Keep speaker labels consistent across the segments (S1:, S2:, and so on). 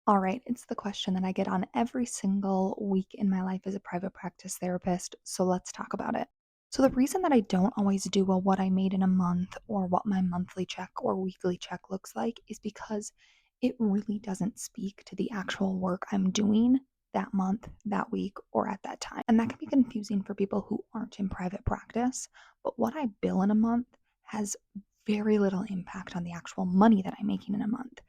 S1: All right, it's the question that I get on every single week in my life as a private practice therapist, so let's talk about it. So, the reason that I don't always do a what I made in a month or what my monthly check or weekly check looks like is because it really doesn't speak to the actual work I'm doing that month, that week, or at that time. And that can be confusing for people who aren't in private practice, but what I bill in a month has very little impact on the actual money that I'm making in a month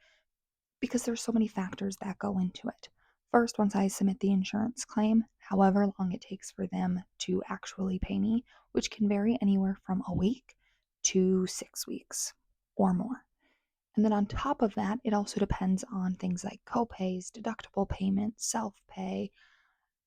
S1: because there's so many factors that go into it. First, once I submit the insurance claim, however long it takes for them to actually pay me, which can vary anywhere from a week to 6 weeks or more. And then on top of that, it also depends on things like copays, deductible payments, self pay,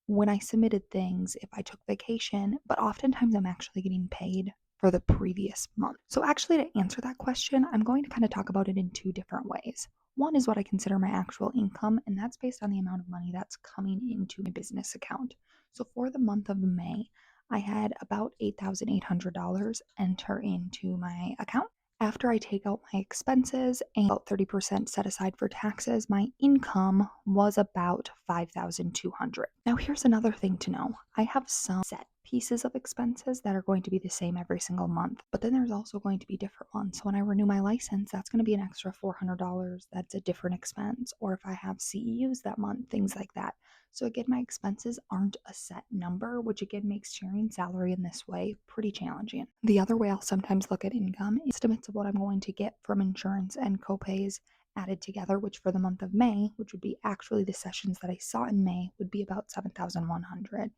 S1: when I submitted things, if I took vacation, but oftentimes I'm actually getting paid for the previous month. So, actually, to answer that question, I'm going to kind of talk about it in two different ways. One is what I consider my actual income, and that's based on the amount of money that's coming into my business account. So, for the month of May, I had about $8,800 enter into my account. After I take out my expenses and about 30% set aside for taxes, my income was about 5,200. Now here's another thing to know. I have some set pieces of expenses that are going to be the same every single month, but then there's also going to be different ones. So when I renew my license, that's going to be an extra $400. That's a different expense. Or if I have CEUs that month, things like that. So again, my expenses aren't a set number, which again makes sharing salary in this way pretty challenging. The other way I'll sometimes look at income is estimates of what I'm going to get from insurance and copays added together, which for the month of May, which would be actually the sessions that I saw in May, would be about 7,100.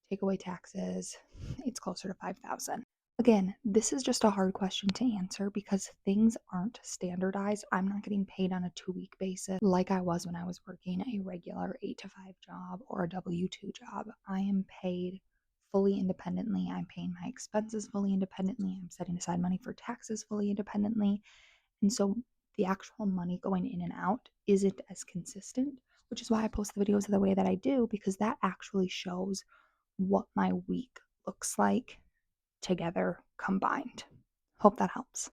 S1: Take away taxes, it's closer to 5,000. Again, this is just a hard question to answer because things aren't standardized. I'm not getting paid on a 2 week basis like I was when I was working a regular 8 to 5 job or a W 2 job. I am paid fully independently. I'm paying my expenses fully independently. I'm setting aside money for taxes fully independently. And so the actual money going in and out isn't as consistent, which is why I post the videos the way that I do, because that actually shows what my week looks like together combined. Hope that helps.